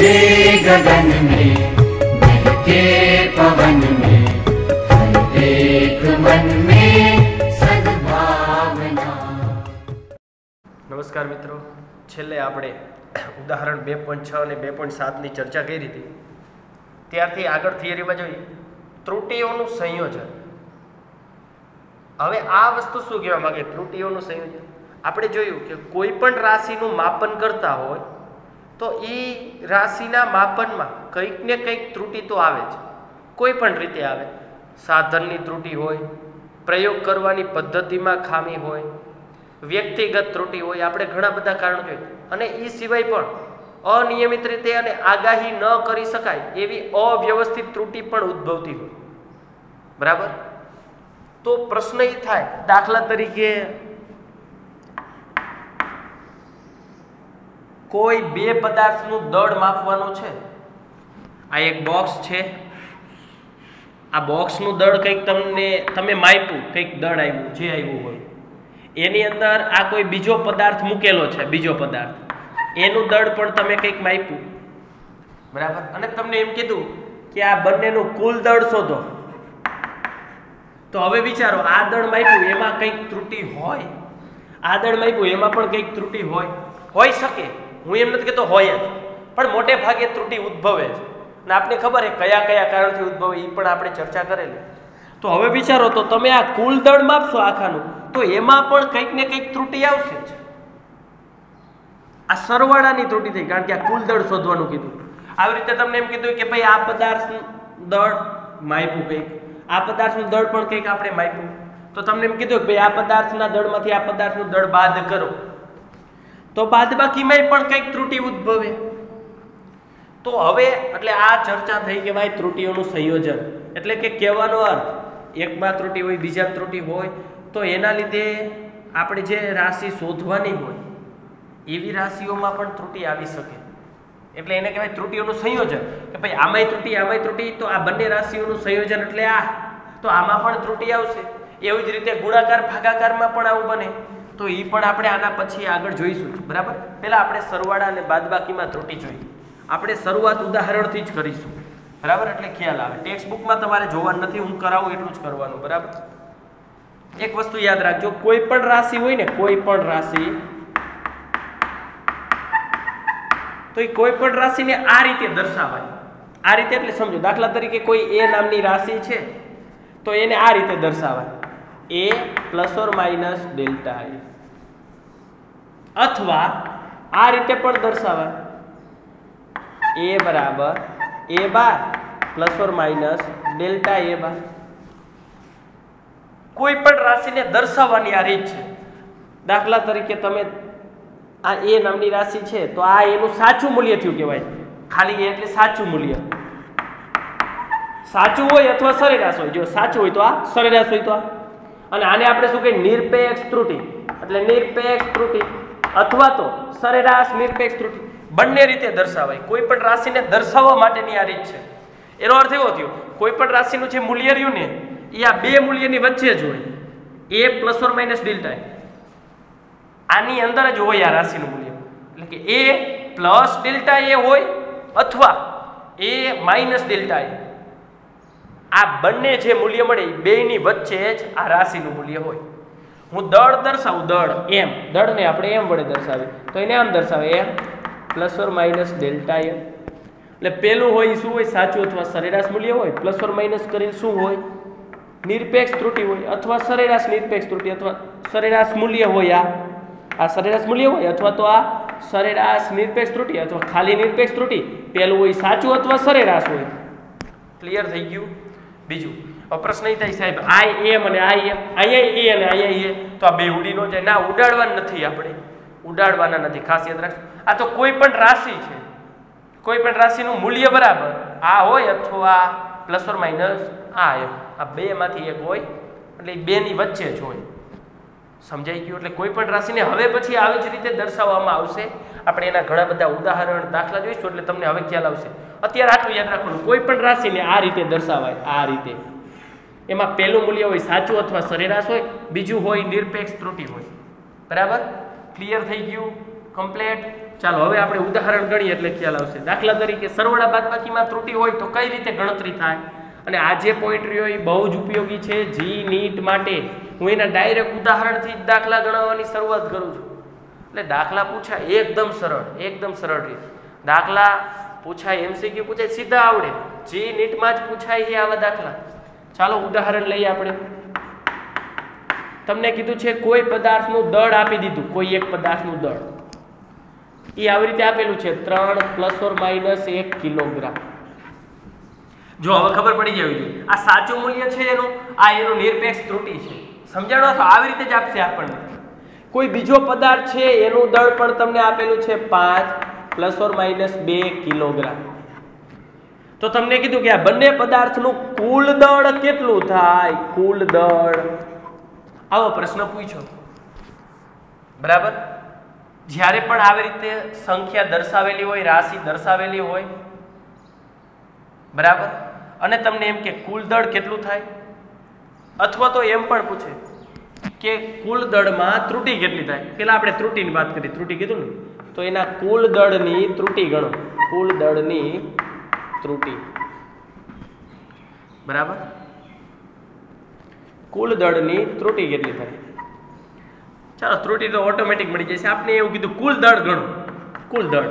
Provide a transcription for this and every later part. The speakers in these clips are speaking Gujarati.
गरजे गगन में बहके पवन में हर एक मन में सद्भावना। नमस्कार मित्रों, छेल्ले આપણે ઉદાહરણ 2.6 અને 2.7 ની ચર્ચા કરી હતી. ત્યારથી આગળ થિયરીમાં જોઈએ ત્રુટીઓનું સંયોજન. હવે આ વસ્તુ શું કહેવા માંગે ત્રુટીઓનું સંયોજન? આપણે જોયું કે કોઈ પણ રાશિનું માપન કરતા હોય તો એ રાશિના માપનમાં કંઈક ને કંઈક ત્રુટી તો આવે છે, કોઈ પણ રીતે આવે. સાધનની ત્રુટી હોય, પ્રયોગ કરવાની પદ્ધતિમાં ખામી હોય, વ્યક્તિગત ત્રુટી હોય, આપણે ઘણા બધા કારણો જોઈએ. અને એ સિવાય પણ અનિયમિત રીતે અને આગાહી ન કરી શકાય એવી અવ્યવસ્થિત ત્રુટી પણ ઉદ્ભવતી હોય. બરાબર? તો પ્રશ્ન એ થાય, દાખલા તરીકે કોઈ બે પદાર્થનું દળ માપવાનું છે. આ એક બોક્સ છે, આ બોક્સનું દળ કંઈક તમે માપ્યું, કંઈક દળ આવ્યું, જે આવ્યું હોય એની અંદર આ કોઈ બીજો પદાર્થ મૂકેલો છે, બીજો પદાર્થ, એનું દળ પણ તમે કંઈક માપ્યું. બરાબર? અને તમને એમ કીધું કે આ બંનેનું કુલ દળ શોધો. તો હવે વિચારો, આ દળ માપ્યું એમાં કંઈક ત્રુટી હોય, આ દળ માપ્યું એમાં પણ કંઈક ત્રુટી હોઈ શકે. હું એમ નથી કહેતો હોય જ, પણ મોટે ભાગે ત્રુટી ઉદ્ભવે છે. અને આપને ખબર છે કયા કયા કારણથી ઉદ્ભવે એ પણ આપણે ચર્ચા કરેલી. તો હવે વિચારો, તો તમે આ કુલ દળ માપશો આખાનું, તો એમાં પણ કંઈક ને કંઈક ત્રુટી આવશે જ. આ સરવાળાની ત્રુટી થઈ, કારણ કે આ કુલ દળ શોધવાનું કીધું. આવી રીતે તમને એમ કીધું કે ભાઈ આ પદાર્થનું દળ માપ્યું કંઈક, આ પદાર્થનું દળ પણ કંઈક આપણે માપ્યું. તો તમને એમ કીધું કે ભાઈ આ પદાર્થના દળમાંથી આ પદાર્થનું દળ બાદ કરો, તો બાદબાકીમાં પણ કંઈક ત્રુટી ઉદ્ભવે. તો હવે એટલે આ ચર્ચા થઈ કે ભાઈ ત્રુટીઓનું સંયોજન એટલે કે કહેવાનો અર્થ એકમાં ત્રુટી હોય, બીજા ત્રુટી હોય, તો એના લીધે આપણે જે રાશિ શોધવાની હોય એવી રાશિઓમાં પણ ત્રુટી આવી શકે. એટલે એને કહેવાય ત્રુટીઓનું સંયોજન, કે ભાઈ આમાંય ત્રુટી, આમાંય ત્રુટી, તો આ બંને રાશિઓનું સંયોજન એટલે આ, તો આમાં પણ ત્રુટી આવશે. એવી જ રીતે ગુણાકાર ભાગાકારમાં પણ આવું બને, તો એ પણ આપણે આના પછી આગળ જોઈશું. બરાબર? પહેલા આપણે સરવાળા અને બાદબાકીમાં ત્રુટી જોઈએ. આપણે શરૂઆત ઉદાહરણથી જ કરીશું. બરાબર? એટલે ખ્યાલ આવે. ટેક્સ્ટ બુકમાં તમારે જોવાનું નથી, હું કરાવું એટલું જ કરવાનું. બરાબર? એક વસ્તુ યાદ રાખજો, કોઈ પણ રાશિ હોય ને, કોઈ પણ રાશિ, તો એ કોઈ પણ રાશિને આ રીતે દર્શાવાય. આ રીતે એટલે સમજો, દાખલા તરીકે કોઈ એ નામની રાશિ છે તો એને આ રીતે દર્શાવાય, a ± ડેલ્ટા એ, અથવા આ રીતે પણ દર્શાવાય, a બરાબર a બાર ± ડેલ્ટા a બાર. કોઈ પણ રાશિને દર્શાવવાની આ રીત છે. દાખલા તરીકે તમે આ એ નામની રાશિ છે તો આ એનું સાચું મૂલ્ય થયું કહેવાય. ખાલી એટલે સાચું મૂલ્ય, સાચું હોય અથવા સરેરાશ હોય. જો સાચું હોય તો આ, સરેરાશ હોય તો આ. અને આને આપણે શું કહીએ? નિરપેક્ષ ત્રુટી. એટલે નિરપેક્ષ ત્રુટી અથવા તો સરેરાશ નિરપેક્ષ ત્રુટી, બંને રીતે દર્શાવાય. કોઈ પણ રાશિને દર્શાવવા માટેની આ રીત છે. એનો અર્થ એવો થયો, કોઈ પણ રાશિનું જે મૂલ્ય રહ્યું ને એ આ બે મૂલ્યની વચ્ચે જ હોય, a ± ડેલ્ટા. આની અંદર જ હોય આ રાશિનું મૂલ્ય. એટલે કે a + ડેલ્ટા a હોય અથવા a - ડેલ્ટા a. આ બંને જે મૂલ્ય મળે એ બેની વચ્ચે જ આ રાશિનું મૂલ્ય હોય. હું દળ દર્શાવું, દળ m, દળને આપણે m વડે દર્શાવીએ તો એને આમ દર્શાવે, m ± ડેલ્ટા m. એટલે પેલું હોય શું હોય? સાચું અથવા સરેરાશ મૂલ્ય હોય, ± કરીને શું હોય? નિરપેક્ષ ત્રુટી હોય, અથવા સરેરાશ નિરપેક્ષ ત્રુટી, અથવા સરેરાશ મૂલ્ય હોય. આ સરેરાશ મૂલ્ય હોય, અથવા તો આ સરેરાશ નિરપેક્ષ ત્રુટી, અથવા ખાલી નિરપેક્ષ ત્રુટી. પેલું હોય સાચું અથવા સરેરાશ હોય. ક્લિયર થઈ ગયું? બીજું પ્રશ્ન એ થાય, સાહેબ આ એમ અને આ એમ, અહીંયા એ અને અહીંયા એ, તો આ બે ઉડી ન જાય? ના, ઉડાડવાના નથી, આપણે ઉડાડવાના નથી, ખાસ યાદ રાખજો. આ તો કોઈ પણ રાશિ છે, કોઈ પણ રાશિનું મૂલ્ય બરાબર આ હોય અથવા ± આ એમ, આ બે માંથી એક હોય, એટલે બેની વચ્ચે જ હોય. સમજાઈ ગયું? એટલે કોઈ પણ રાશિને હવે પછી આવી જ રીતે દર્શાવવામાં આવશે. આપણે એના ઘણા બધા ઉદાહરણ, દાખલા જોઈશું, એટલે તમને હવે ખ્યાલ આવશે. અત્યારે આટલું યાદ રાખવાનું, કોઈ પણ રાશિને આ રીતે દર્શાવાય, આ રીતે. એમાં પહેલું મૂલ્ય હોય સાચું અથવા સરેરાશ હોય, બીજું હોય નિરપેક્ષ ત્રુટી હોય. બરાબર? ક્લિયર થઈ ગયું? કમ્પ્લીટ? ચાલો હવે આપણે ઉદાહરણ ગણીએ એટલે ખ્યાલ આવશે. દાખલા તરીકે સરવાળા બાદબાકીમાં ત્રુટિ હોય તો કઈ રીતે ગણતરી થાય, અને આ જે પોઈન્ટ રહ્યો એ બહુ જ ઉપયોગી છે જી નીટ માટે. હું એના ડાયરેક્ટ ઉદાહરણથી જ દાખલા ગણવાની શરૂઆત કરું છું. એટલે દાખલા પૂછાય એકદમ સરળ રીત. દાખલા પૂછાય, MCQ પૂછાય, સીધા આવડે. જી નીટમાં જ પૂછાય છે આવા દાખલા. ચાલો ઉદાહરણ લઈએ આપણે. તમને કીધું છે કોઈ પદાર્થનું દળ આપી દીધું, કોઈ એક પદાર્થનું દળ એ આવી રીતે આપેલું છે 3 ± 1 કિલોગ્રામ. જો હવે ખબર પડી જવી જોઈએ આ સાચું મૂલ્ય છે એનું, આ એનું નિરપેક્ષ ત્રુટિ છે. સમજાણો તો આવી રીતે જ આપશે આપણને. કોઈ બીજો પદાર્થ છે એનું દળ પણ તમને આપેલું છે 5 ± 2 કિલોગ્રામ. તો તમને કીધું કે આ બંને પદાર્થનું કુલ દળ કેટલું થાય, કુલ દળ. આવો પ્રશ્ન પૂછ્યો, બરાબર. જ્યારે પણ આવી રીતે સંખ્યા દર્શાવેલી હોય, રાશિ દર્શાવેલી હોય, બરાબર, અને તમને એમ કે કુલ દળ કેટલું થાય, અથવા તો એમ પણ પૂછે કે કુલ દળમાં ત્રુટિ કેટલી થાય. પેલા આપણે ત્રુટિની વાત કરી, ત્રુટિ કીધું ને, તો એના કુલ દળની ત્રુટિ ગણો. કુલ દળની ત્રુટિ, બરાબર. કુલ દળની ત્રુટિ કેટલી થાય? ચાલો ત્રુટિ તો ઓટોમેટિક મળી જશે. આપણે એવું કીધું કુલ દળ ગણો. કુલ દળ,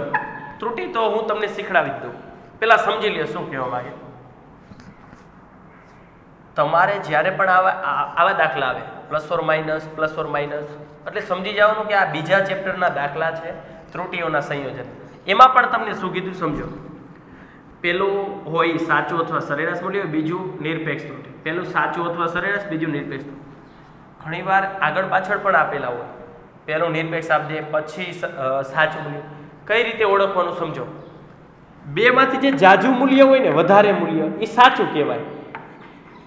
ત્રુટિ તો હું તમને શીખડાવી દઉં. પેલા સમજી લ્યો શું કહેવા માંગે. તમારે જ્યારે પણ આવા દાખલા આવે +or - એટલે સમજી જવાનું કે આ બીજા ચેપ્ટરના દાખલા છે, ત્રુટિઓના સંયોજન. એમાં પણ તમને શું કીધું સમજો. પેલું હોય સાચું અથવા સરેરાશ મૂલ્ય, બીજું નિરપેક્ષ ત્રુટિ. પેલું સાચું અથવા સરેરાશ, બીજું નિરપેક્ષ ત્રુટિ. ઘણીવાર આગળ પાછળ પણ આપેલા હોય. પહેલું નિરપેક્ષ આપજે, પછી સાચું મૂલ્ય. કઈ રીતે ઓળખવાનું સમજો. બેમાંથી જે જાજુ મૂલ્ય હોય ને, વધારે મૂલ્ય, એ સાચું કહેવાય.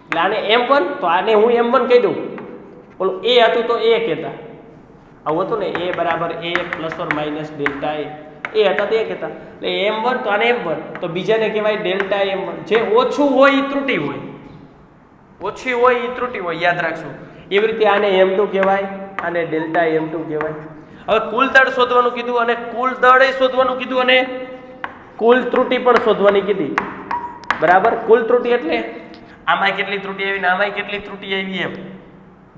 એટલે આને M1, તો આને હું M1 કહી દઉં. ઓલું A હતું તો A કહેતા. આવું હતું ને, A બરાબર A ± ડેલ્ટા A. એ હતા તે કહેતા. એટલે M1 તો આને M1, તો બીજાને કહેવાય ડેલ્ટા M1. જે ઓછું હોય એ ત્રુટિ હોય, ઓછી હોય એ ત્રુટિ હોય, યાદ રાખશું. એવી રીતે આને M2 કહેવાય, આને ડેલ્ટા M2 કહેવાય. હવે કુલ દળ શોધવાનું કીધું, અને કુલ દળ એ શોધવાનું કીધું, અને કુલ ત્રુટિ પણ શોધવાની કીધી, બરાબર. કુલ ત્રુટિ એટલે આમાં કેટલી ત્રુટિ આવી ને આમાં કેટલી ત્રુટિ આવી, એમ,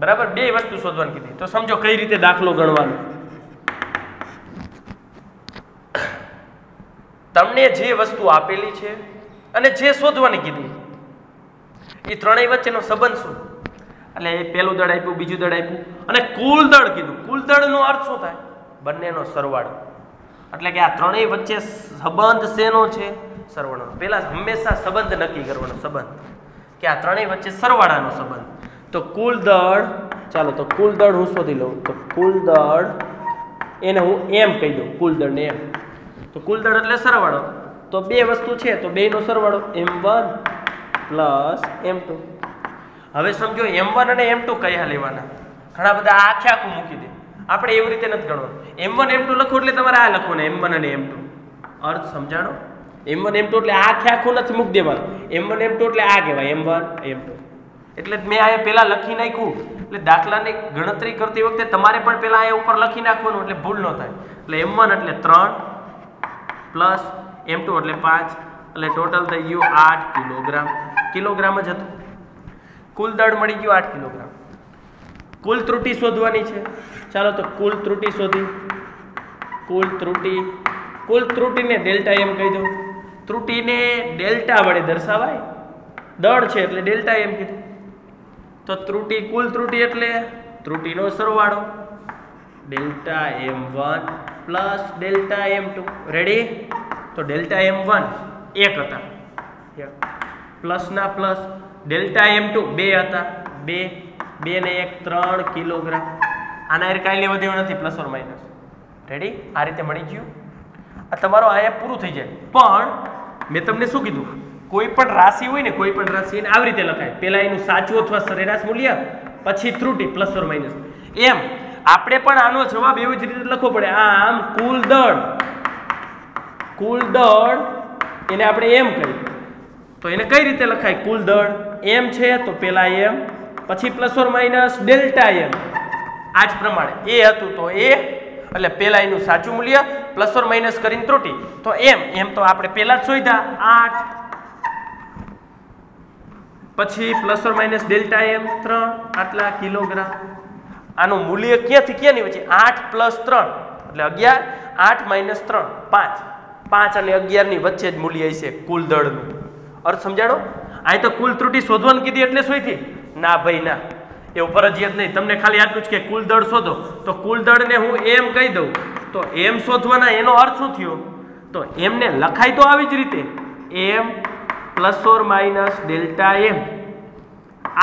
બરાબર. બે વસ્તુ શોધવાની કીધી. તો સમજો કઈ રીતે દાખલો ગણવાનો. તમને જે વસ્તુ આપેલી છે અને જે શોધવાની કીધી, એ ત્રણેય વચ્ચેનો સંબંધ શું? એટલે પેલું દળ આપ્યું, બીજું દળ આપ્યું, અને કુલ દળ કીધું. કુલ દળનો અર્થ શું થાય? બંનેનો સરવાળો. એટલે કે આ ત્રણેય વચ્ચે સંબંધ શેનો છે? સરવાળાનો. પહેલા હંમેશા સંબંધ નક્કી કરવાનો, સંબંધ, કે આ ત્રણેય વચ્ચે સરવાળાનો સંબંધ. તો કુલ દળ, ચાલો તો કુલ દળ હું શોધી લઉં. તો કુલ દળ એને હું એમ કહી દઉં, કુલ દળને એમ. તો કુલ દળ એટલે સરવાળો. તો બે વસ્તુ છે તો બેનો સરવાળો M1 + M2. હવે સમજો M1 અને M2 કયા લેવાના? ઘણા બધા આખે આખું મૂકી દે. આપણે એવી રીતે નથી ગણવાનું. M1 M2 લખો એટલે તમારે આ લખવાનું M1 અને M2. અર્થ સમજાણો? M1 M2 એટલે આખે આખું નથી મૂકી દેવાનું. M1 M2 એટલે આ કહેવાય M1 M2. એટલે મેં આ પેલા લખી નાખ્યું. એટલે દાખલાની ગણતરી કરતી વખતે તમારે પણ પેલા આ ઉપર લખી નાખવાનું, એટલે ભૂલ ન થાય. એટલે M1 એટલે 3 પ્લસ M2 એટલે 5, એટલે ટોટલ થઈ ગયું 8 કિલોગ્રામ. કિલોગ્રામ જ હતું. કુલ દળ મળી ગયું 8 કિલોગ્રામ. કુલ ત્રુટિ શોધવાની છે. ચાલો તો કુલ ત્રુટિ શોધી. કુલ ત્રુટિને ડેલ્ટા M કહી દો. ત્રુટિને ડેલ્ટા વડે દર્શાવાય, દળ છે એટલે ડેલ્ટા M કીધું. તો ત્રુટિ, કુલ ત્રુટિ એટલે ત્રુટિનો સરવાળો, delta M1 plus delta M2. Ready? તો ડેલ્ટા M1 1 હતા, પ્લસના પ્લસ, ડેલ્ટા M2 2 હતા, 2 ને 1 3 કિલોગ્રામ. આના એ કાંઈ લેવા દેવા નથી, +or - રેડી? આ રીતે મળી ગયું. આ તમારો અહીંયા પૂરું થઈ જાય. પણ મેં તમને શું કીધું? કોઈ પણ રાશિ હોય ને, કોઈ પણ રાશિ એને આવી રીતે લખાય. પહેલા એનું સાચું અથવા સરેરાશ મૂલ્ય, પછી ત્રુટિ +or - એમ. આપણે પણ આનો જવાબ એવી જ રીતે લખવો પડે. આમ કુલ દળ એને આપણે એમ કહીએ. તો એને કઈ રીતે લખાય? કુલ દળ એમ છે તો પેલા એમ, પછી +or - ડેલ્ટા M. આ જ પ્રમાણે એ હતું તો એ, એટલે પેલા એનું સાચું મૂલ્ય, પ્લસ ઓર માઇનસ કરીને ત્રુટી. તો એમ તો આપણે પહેલા જ શોધ્યા 8, પછી plus or minus delta M 3 આટલા કિલોગ્રામ. આનું મૂલ્ય ક્યાંથી ક્યાંની વચ્ચે 8 + 3 એટલે 11, 8 - 3 5. 5 અને 11 ની વચ્ચે જ મૂલ્ય હશે કુલ દળનું. અર્થ સમજાણો? અહીં તો કુલ ત્રુટી શોધવાની કીધી એટલે શોધી? ના ભાઈ ના, એવું ફરજિયાત નહીં. તમને ખાલી આટલું જ કે કુલ દળ શોધો, તો કુલ દળને હું એમ કહી દઉં તો એમ શોધવાના એનો અર્થ શું થયો? તો એમને લખાય તો આવી જ રીતે M plus or minus delta M,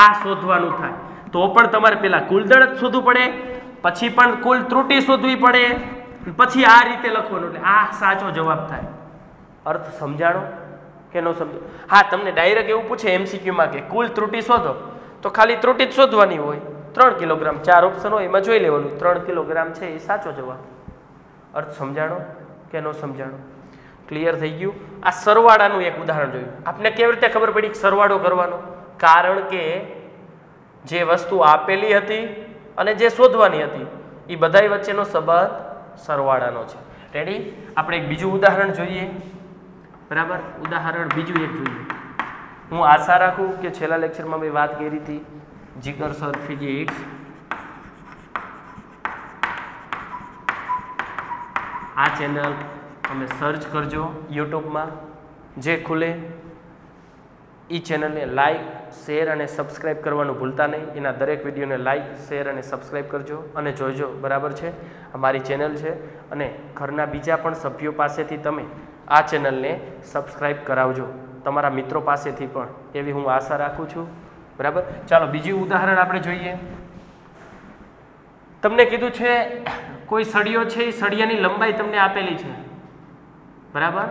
આ શોધવાનું થાય. તો પણ તમારે પહેલા કુલ દળ જ શોધવું પડે, પછી પણ કુલ ત્રુટી શોધવી પડે, પછી આ રીતે લખવાનું, એટલે આ સાચો જવાબ થાય. અર્થ સમજાણો કે ન સમજો? હા, તમને ડાયરેક્ટ એવું પૂછે એમસીક્યુમાં કે કુલ ત્રુટી શોધો, તો ખાલી ત્રુટી જ શોધવાની હોય. 3 કિલોગ્રામ 4 ઓપ્શન હોય, એમાં જોઈ લેવાનું 3 કિલોગ્રામ છે એ સાચો જવાબ. અર્થ સમજાણો કે ન સમજાણો? ક્લિયર થઈ ગયું? આ સરવાળાનું એક ઉદાહરણ જોયું. આપને કેવી રીતે ખબર પડી કે સરવાળો કરવાનો? કારણ કે જે વસ્તુ આપેલી હતી અને જે શોધવાની હતી એ બધાય વચ્ચેનો સંબંધ સરવાળાનો છે. રેડી? આપણે એક બીજું ઉદાહરણ જોઈએ. બરાબર? ઉદાહરણ બીજું એક જોઈએ. હું આશા રાખું કે છેલ્લા લેક્ચરમાં મેં વાત કરી હતી જીગર સર ફિઝિક્સ. આ ચેનલ તમે સર્ચ કરજો યુટ્યુબમાં, જે ખુલે એ ચેનલને લાઈક, શેર અને સબસ્ક્રાઈબ કરવાનું ભૂલતા નહીં. એના દરેક વિડીયોને લાઈક, શેર અને સબસ્ક્રાઈબ કરજો અને જોઈજો. બરાબર છે? અમારી ચેનલ છે અને ઘરના બીજા પણ સભ્યો પાસેથી તમે આ ચેનલને સબસ્ક્રાઈબ કરાવજો, તમારા મિત્રો પાસેથી પણ, એવી હું આશા રાખું છું. બરાબર? ચાલો બીજું ઉદાહરણ આપણે જોઈએ. તમને કીધું છે કોઈ સળિયો છે, એ સળિયાની લંબાઈ તમને આપેલી છે. બરાબર?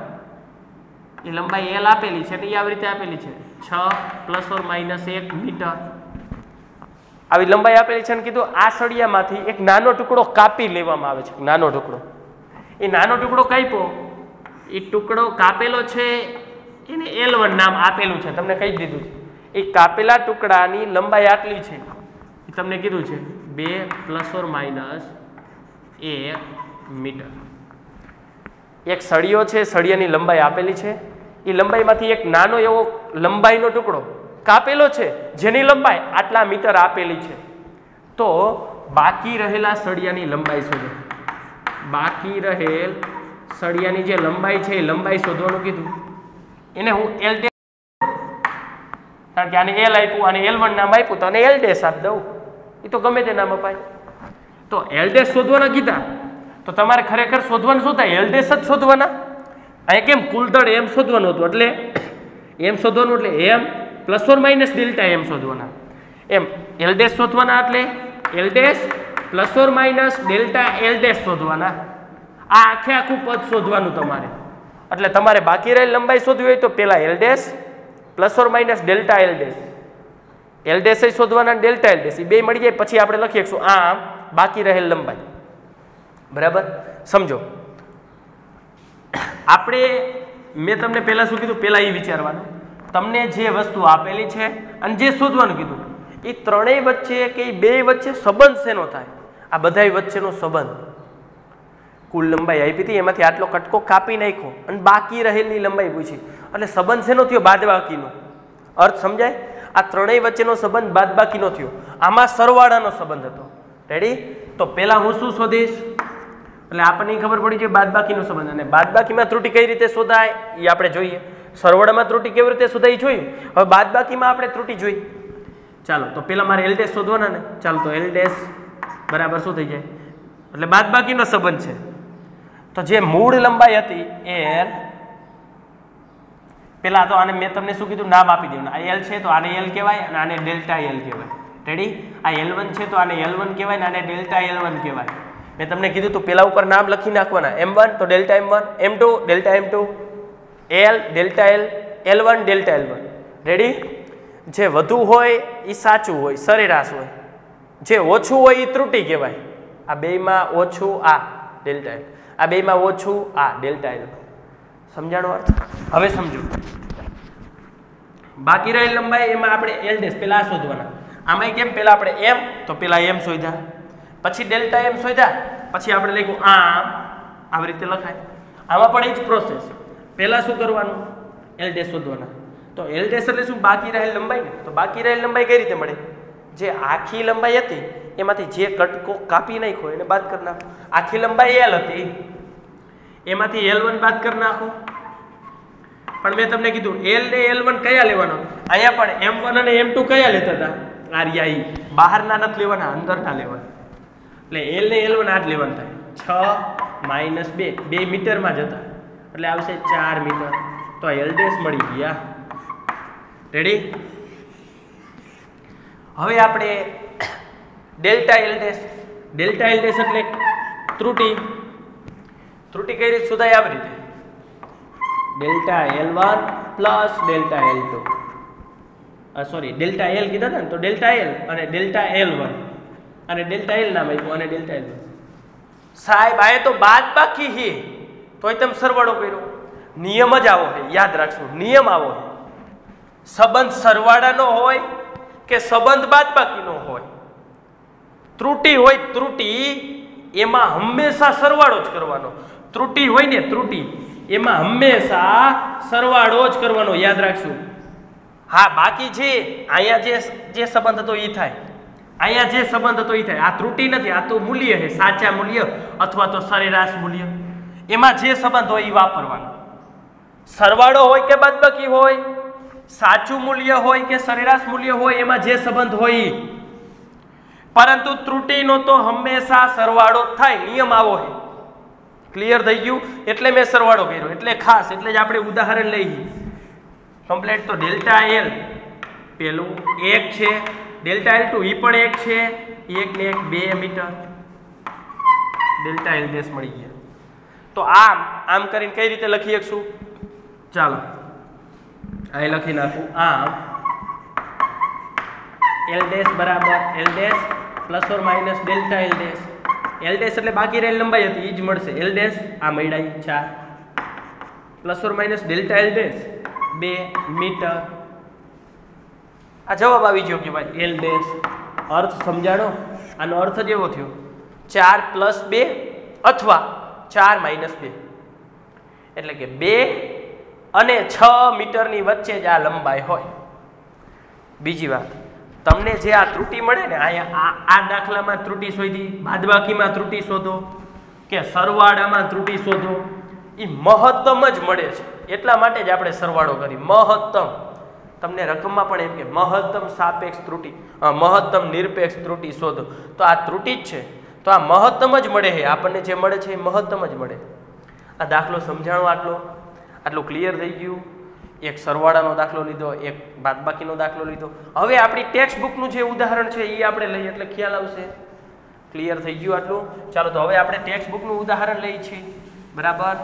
એ લંબાઈ L આપેલી છે, એ આવી રીતે આપેલી છે 6 ± 1 મીટર. આવી લંબાઈ આપેલી છે અને કીધું આ સળિયામાંથી એક નાનો ટુકડો કાપી લેવામાં આવે છે. નાનો ટુકડો, એ નાનો ટુકડો કાપ્યો, એ ટુકડો કાપેલો છે એને L1 નામ આપેલું છે, તમને કહી દીધું છે. એ કાપેલા ટુકડાની લંબાઈ આટલી છે, એ તમને કીધું છે 2 ± 1 મીટર. એક સળિયો છે, સળિયાની લંબાઈ આપેલી છે, એ લંબાઈમાંથી એક નાનો એવો લંબાઈનો ટુકડો કાપેલો છે જેની લંબાઈ આટલા મીટર આપેલી છે. તો બાકી રહેલા સળિયાની લંબાઈ શોધો. બાકી રહેલ સળિયાની જે લંબાઈ છે એ લંબાઈ શોધવાનું કીધું. એને હું L ડેશ, કારણ કે આને L આપ્યું અને L1 નામ આપ્યું તો આને L ડેશ આપી દઉં. એ તો ગમે તે નામ અપાય. તો L ડેશ શોધવાના કીધા તો તમારે ખરેખર શોધવાનું શું થાય? L ડેશ જ શોધવાના. અહીંયા કેમ કુલ દળ એમ શોધવાનું હતું, એટલે એમ શોધવાનું, એટલે M plus or minus delta M શોધવાના. એમ L ડેશ શોધવાના એટલે L dash plus or minus delta L dash શોધવાના. આ આખું પદ શોધવાનું તમારે. એટલે તમારે બાકી રહેલ લંબાઈ શોધવી હોય તો પહેલા L dash plus or minus delta L dash, L dash શોધવાના, ડેલ્ટા L ડેશ, એ બે મળી જાય પછી આપણે લખી શકશું આ બાકી રહેલ લંબાઈ. બરાબર? સમજો. આપણે મેં તમને પહેલા શું કીધું? પહેલા એ વિચારવાનું તમને જે વસ્તુ આપેલી છે અને જે શોધવાનું કીધું એ ત્રણેય વચ્ચે કે બે વચ્ચે સંબંધ શેનો થાય? આ બધાય વચ્ચેનો સંબંધ. કુલ લંબાઈ આપી હતી, એમાંથી આટલો કટકો કાપી નાખ્યો અને બાકી રહેલી લંબાઈ પૂછી, એટલે સંબંધ શેનો થયો? બાદબાકીનો. અર્થ સમજાય? આ ત્રણેય વચ્ચેનો સંબંધ બાદબાકીનો થયો. આમાં સરવાળાનો સંબંધ હતો. રેડી? તો પહેલા હું શું શોધીશ? એટલે આપણને ખબર પડી છે બાદબાકીનો સંબંધ. અને બાદબાકીમાં ત્રુટી કઈ રીતે શોધાય એ આપણે જોઈએ. સરવાળામાં ત્રુટી કેવી રીતે શોધાય જોયું. હવે બાદબાકીમાં આપણે ત્રુટી જોઈ. ચાલો તો પહેલા મારે L ડેશ શોધવાના ને. ચાલો તો L ડેશ બરાબર શું થઈ જાય? એટલે બાદબાકીનો સંબંધ છે. તો જે મૂળ લંબાઈ હતી L, પેલા તો આને મેં તમને શું કીધું? નામ આપી દેવાનું. આ L છે તો આને L કહેવાય અને આને ડેલ્ટા L કહેવાય. રેડી? આ L1 છે તો આને L1 કહેવાય ને આને ડેલ્ટા L1 કહેવાય. મેં તમને કીધું તો પેલા ઉપર નામ લખી નાખવાના. M1 તો delta M1, M2 delta M2, L delta L, L1 delta L1. Ready? જે વધુ હોય એ સાચું હોય, સરેરાશ હોય. જે ઓછું હોય એ ત્રુટી કહેવાય. આ બેમાં ઓછું આ ડેલ્ટા L, આ બેમાં ઓછું આ ડેલ્ટા L. સમજાણો અર્થ? હવે સમજો. બાકી રહેલ લંબાઈ એમાં આપણે L ડેશ પેલા આ શોધવાના. આમાં કેમ? પેલા આપણે M તો પેલા M શોધ્યા, પછી ડેલ્ટા M શોધ્યા, પછી આપણે લખ્યું આવી રીતે લખાય. આમાં પણ એ જ પ્રોસેસ. પહેલા શું કરવાનું? એલ ડેશ શોધવાના. તો એલ ડેશ એટલે શું? બાકી રહેલ લંબાઈ ને. તો બાકી રહેલ લંબાઈ કઈ રીતે મળે? જે આખી લંબાઈ હતી એમાંથી જે કટકો કાપી નાખ્યો એને બાદ કરી નાખો. આખી લંબાઈ એલ હતી એમાંથી L1 બાદ કરી નાખો. પણ મેં તમને કીધું L ને L1 કયા લેવાનો? અહીંયા પણ M1 અને M2 કયા લેતા હતા? આર્યાઈ બહારના નથી લેવાના, અંદરના લેવાના. એટલે L ને L1 આ જ લેવાનું થાય. 6 - 2 2 મીટરમાં જતા એટલે આવશે 4 મીટર. તો L ડેશ મળી ગયા. રેડી? હવે આપણે delta L dash. Delta L dash એટલે ત્રુટી. ત્રુટી કઈ રીતે શોધાય? આવી રીતે delta L1 plus delta L2. Sorry delta L કીધા હતા ને, તો ડેલ્ટા L અને ડેલ્ટા L1 અને ડેલ્ટા L નામ આપ્યું અને ડેલ્ટા L1. સાહેબ આ તો બાદબાકી હે તોય તમે સરવાળો કર્યો. નિયમ જ આવો છે, યાદ રાખજો. નિયમ આવો છે. સંબંધ સરવાળાનો હોય કે સંબંધ બાદબાકીનો હોય, ત્રુટી હોય ત્રુટી એમાં હંમેશા સરવાળો જ કરવાનો. ત્રુટી હોય ને ત્રુટી એમાં હંમેશા સરવાળો જ કરવાનો, યાદ રાખશું. હા બાકી છે અહીંયા જે સંબંધ હતો એ થાય, અહીંયા જે સંબંધ હતો એ થાય. આ ત્રુટી નથી, આ તો મૂલ્ય છે, સાચા મૂલ્ય અથવા તો સરેરાશ મૂલ્ય. એમાં જે સંબંધ હોય એ વાપરવાનો. સરવાળો હોય કે બાદબાકી હોય, સાચું મૂલ્ય હોય કે સરેરાશ મૂલ્ય હોય, એમાં જે સંબંધ હોય પરંતુ ત્રુટીનો તો હંમેશા સરવાળો જ થાય. નિયમ આવો છે. ક્લિયર થઈ ગયું? એટલે મેં સરવાળો કર્યો. એટલે ખાસ એટલે જ આપણે ઉદાહરણ લઈએ કમ્પ્લીટ. તો ડેલ્ટા L પેલું 1 છે, ડેલ્ટા L2 એ પણ 1 છે, 1 ને 1 2 મીટર. ડેલ્ટા L ડેશ મળી ગયા. તો આમ કરીને કઈ રીતે લખી શકશું? ચાલો આ લખી નાખું. આમ L ડેશ બરાબર L dash plus or minus delta L dash. L dash એટલે બાકી રહેલ લંબાઈ હતી એ જ મળશે. L ડેશ આ મળ્યા 4 plus or minus delta L dash 2 metre. આ જવાબ આવી ગયો કે ભાઈ L ડેશ. અર્થ સમજાણો? આનો અર્થ જ એવો થયો 4 + 2 અથવા 4 - 2 એટલે કે 2 અને 6 મીટરની વચ્ચે જ આ લંબાઈ હોય. બીજી વાત, તમને જે આ ત્રુટી મળે ને, અહીંયા આ દાખલામાં ત્રુટી શોધી, બાદબાકીમાં ત્રુટી શોધો કે સરવાળામાં ત્રુટી શોધો, એ મહત્તમ જ મળે છે. એટલા માટે જ આપણે સરવાળો કરી. મહત્તમ તમને રકમમાં પણ એમ કે મહત્તમ સાપેક્ષ ત્રુટી, મહત્તમ નિરપેક્ષ ત્રુટી શોધો. તો આ ત્રુટી જ છે, તો આ મહત્તમ જ મળે છે. આપણને જે મળે છે એ મહત્તમ જ મળે. આ દાખલો સમજાણો? આટલું ક્લિયર થઈ ગયું? એક સરવાળાનો દાખલો લીધો, એક બાદબાકીનો દાખલો લીધો. હવે આપણી ટેક્સ્ટ બુકનું જે ઉદાહરણ છે એ આપણે લઈએ એટલે ખ્યાલ આવશે. ક્લિયર થઈ ગયું આટલું? ચાલો તો હવે આપણે ટેક્સ્ટ બુકનું ઉદાહરણ લઈએ છીએ. બરાબર?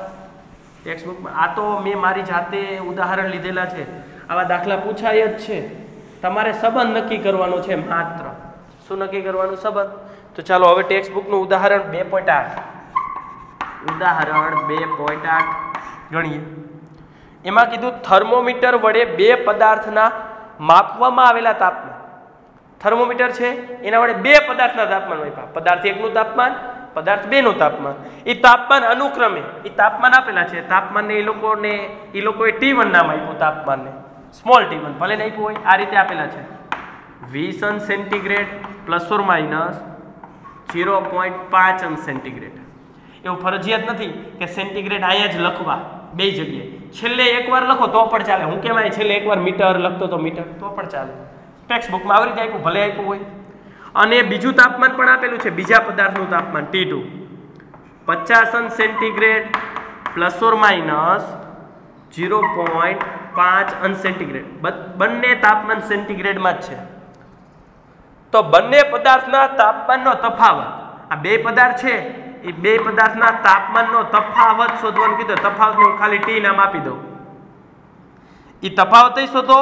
ટેક્સ્ટ બુકમાં આ તો મેં મારી જાતે ઉદાહરણ લીધેલા છે. આવા દાખલા પૂછાય જ છે. તમારે સંબંધ નક્કી કરવાનો છે માત્ર. શું નક્કી કરવાનું? સંબંધ. તો ચાલો હવે ટેક્સ્ટ બુકનું ઉદાહરણ 2.8 ઉદાહરણ 2.8 ગણીએ. એમાં કીધું થર્મોમીટર વડે બે પદાર્થના માપવામાં આવેલા તાપમાન. થર્મોમીટર છે એના વડે બે પદાર્થના તાપમાન માપ્યા. પદાર્થ 1 નું તાપમાન, પદાર્થ 2 નું તાપમાન. એ તાપમાન અનુક્રમે એ તાપમાન આપેલા છે. તાપમાનને એ લોકોએ T1 નામ આપ્યું. તાપમાનને સ્મોલ T1 ભલે ને આપ્યું હોય, આ રીતે આપેલા છે. 20 અંશ સેન્ટીગ્રેડ પ્લસ ઓર માઇનસ 0.5 અંશ સેન્ટીગ્રેડ. એવું ફરજિયાત નથી કે સેન્ટીગ્રેડ અહીંયા જ લખવા બે જગ્યાએ. છેલ્લે એકવાર લખો તો પણ ચાલે. હું કેમ અહીં છેલ્લે એકવાર મીટર લખતો તો મીટર તો પણ ચાલે. ટેક્સ્ટ બુકમાં આવી રીતે આપ્યું, ભલે આપ્યું હોય. અને બીજું તાપમાન પણ આપેલું છે, બીજા પદાર્થનું તાપમાન T2 50 અંશ સેન્ટીગ્રેડ પ્લસ ઓર માઇનસ 0.5 અંશ સેન્ટીગ્રેડ. બંને તાપમાન સેન્ટીગ્રેડમાં જ છે. તો બંને પદાર્થના તાપમાનનો તફાવત, આ બે પદાર્થ છે એ બે પદાર્થના તાપમાનનો તફાવત શોધવાનું કીધું. તફાવતને હું ખાલી T નામ આપી દઉં. એ તફાવત શોધો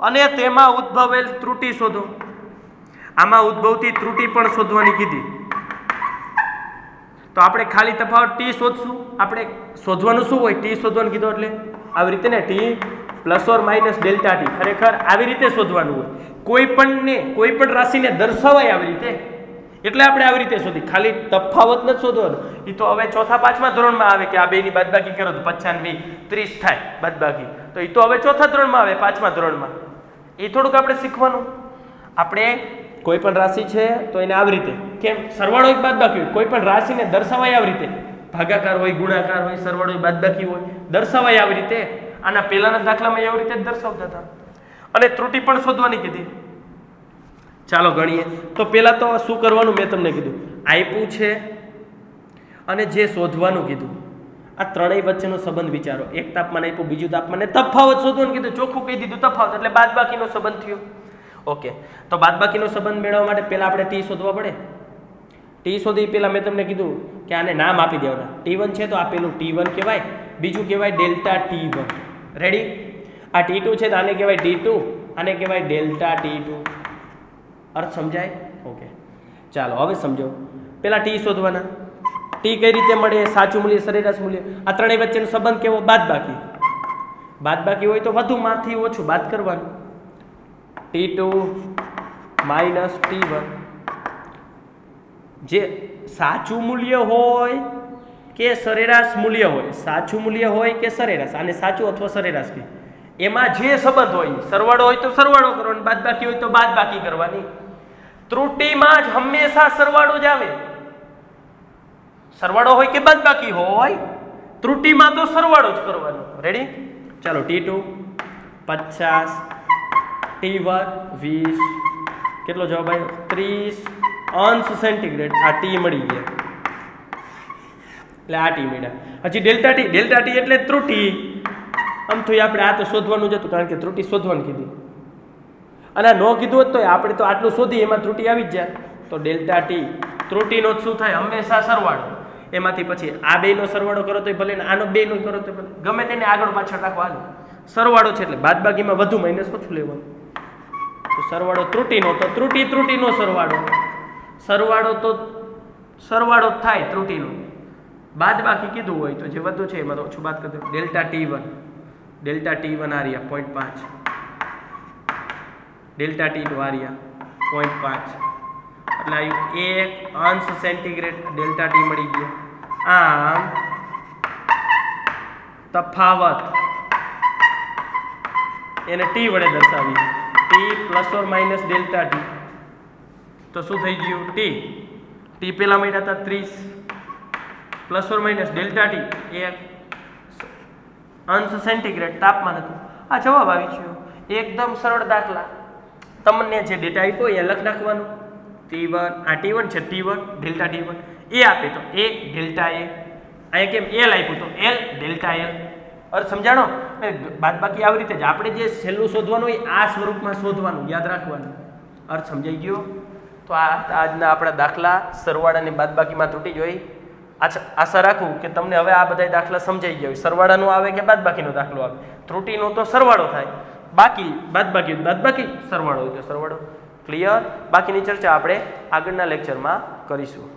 અને તેમાં ઉદ્ભવેલ ત્રુટી શોધો. આમાં ઉદ્ભવતી ત્રુટી પણ શોધવાની કીધી. તો આપણે ખાલી તફાવત T શોધશું. આપણે શોધવાનું શું હોય? T શોધવાનું કીધું એટલે આવી રીતે ને T plus or minus delta T. ખરેખર આવી રીતે શોધવાનું હોય. કોઈ પણ રાશિને દર્શાવાય આવી રીતે. એટલે આપણે આવી રીતે શોધી, ખાલી તફાવત નથી શોધવાનો. એ તો હવે ચોથા પાંચમા ધોરણમાં આવે કે આ બેની બાદબાકી કરો તો 25 30 થાય બાદબાકી. તો એ તો હવે ચોથા ધોરણમાં આવે, પાંચમા ધોરણમાં. એ થોડુંક આપણે શીખવાનું. આપણે કોઈ પણ રાશિ છે તો એને આવી રીતે, કેમ સરવાળો એક બાદબાકી હોય, કોઈ પણ રાશિને દર્શાવાય આવી રીતે, ભાગાકાર હોય, ગુણાકાર હોય, સરવાળો હોય, બાદબાકી હોય, દર્શાવાય આવી રીતે. આના પહેલાના દાખલામાં એવી રીતે જ દર્શાવતા હતા. અને ત્રુટિ પણ શોધવાની કીધી. ચાલો ગણીએ. તો પહેલા તો શું કરવાનું મેં તમને કીધું, આપ્યું છે અને જે શોધવાનું કીધું, આ ત્રણેય વચ્ચેનો સંબંધ વિચારો. એક તાપમાન આપ્યું, બીજું તાપમાન, તફાવત શોધવાનું કીધું, ચોખ્ખું કહી દીધું તફાવત, એટલે બાદબાકીનો સંબંધ થયો. ઓકે, તો બાદબાકીનો સંબંધ મેળવવા માટે પહેલા આપણે ટી શોધવા પડે. ટી શોધી પહેલા મેં તમને કીધું કે આને નામ આપી દેવાના. T1 છે તો આ પેલું T1 કહેવાય, બીજું કહેવાય ડેલ્ટા T1. રેડી? આ T2 છે તો આને કહેવાય T2, આને કહેવાય ડેલ્ટા T2. અર્થ સમજાય? ઓકે, ચાલો હવે સમજો. પહેલા ટી શોધવાના. ટી કઈ રીતે મળે? સાચું મૂલ્ય, સરેરાશ મૂલ્ય. આ ત્રણેય વચ્ચેનો સંબંધ કેવો? બાદબાકી. બાદબાકી હોય તો વધુમાંથી ઓછું બાદ કરવાનું. T2 minus T1. જે સાચું મૂલ્ય હોય કે સરેરાશ મૂલ્ય હોય, સાચું મૂલ્ય હોય કે સરેરાશ, આને સાચું અથવા સરેરાશ કહે. એમાં જે સંબંધ હોય, સરવાળો હોય તો સરવાળો કરવાનો, બાદબાકી હોય તો બાદબાકી કરવાની. ત્રુટિમાં જ હંમેશા સરવાળો જ આવે. સરવાળો હોય કે બાદબાકી હોય, ત્રુટિમાં તો સરવાળો જ કરવાનો. રેડી? ચાલો, T2 50, T1 20, કેટલો જવાબ આવ્યો? 30 અંશ સેન્ટીગ્રેડ. આ ટી મળી ગયા, એટલે આ ટી મળ્યા. હજી ડેલ્ટા ટી એટલે ત્રુટિ. આમ તો આપણે આ તો શોધવાનું જ હતું, કારણ કે ત્રુટિ શોધવાનું કીધી. અને આ ન કીધું હોત તો આપણે તો આટલું શોધી, એમાં ત્રુટિ આવી જ જાય. તો ડેલ્ટા ટી ત્રુટિનો શું થાય? હંમેશા સરવાળો. એમાંથી પછી આ બેનો સરવાળો કરો તોય ભલે, આનો બેનો કરો તો ભલે, ગમે તેને આગળ પાછળ રાખવા હાલે. સરવાળો છે એટલે બાદબાકીમાં વધુ માઇનસ ઓછું લેવાનું. તો સરવાળો ત્રુટિનો, તો ત્રુટિનો સરવાળો. સરવાળો તો સરવાળો જ થાય ત્રુટિનો. બાદબાકી કીધું હોય તો જે વધુ છે એમાં તો ઓછું બાદ કરી દો. ડેલ્ટા T1 આ રહ્યા 0.5, ડેલ્ટા T2 આ રહ્યા 0.5, એટલે આવ્યું 1 અંશ સેન્ટીગ્રેડ. ડેલ્ટા ટી મળી ગયો. આમ તફાવત એને ટી વડે દર્શાવી, T plus or minus delta T. તો શું થઈ ગયું? ટી પેલા મળ્યા હતા 30 plus or minus delta T 1 અંશ સેન્ટીગ્રેડ તાપમાન હતું. આ જવાબ આવી ગયો. એકદમ સરળ દાખલા. તમને જે ડેટા આપ્યો એ લખ નાખવાનું. T1, આ T1 છે, T1 ડેલ્ટા T1 એ આપે તો A ડેલ્ટા A. અહીંયા કેમ L આપ્યું તો L ડેલ્ટા L. અર્થ સમજાણો? બાદબાકી આવી રીતે જ આપણે જે છેલ્લું શોધવાનું હોય આ સ્વરૂપમાં શોધવાનું, યાદ રાખવાનું. અર્થ સમજાઈ ગયો? તો આ આજના આપણા દાખલા સરવાળા અને બાદબાકીમાં ત્રુટી જોઈ. આશા રાખું કે તમને હવે આ બધા દાખલા સમજાઈ ગયા હોય. સરવાળાનો આવે કે બાદબાકીનો દાખલો આવે, ત્રુટિનો તો સરવાળો થાય, બાદબાકી સરવાળો હોય તો સરવાળો. ક્લિયર? બાકીની ચર્ચા આપણે આગળના લેક્ચરમાં કરીશું.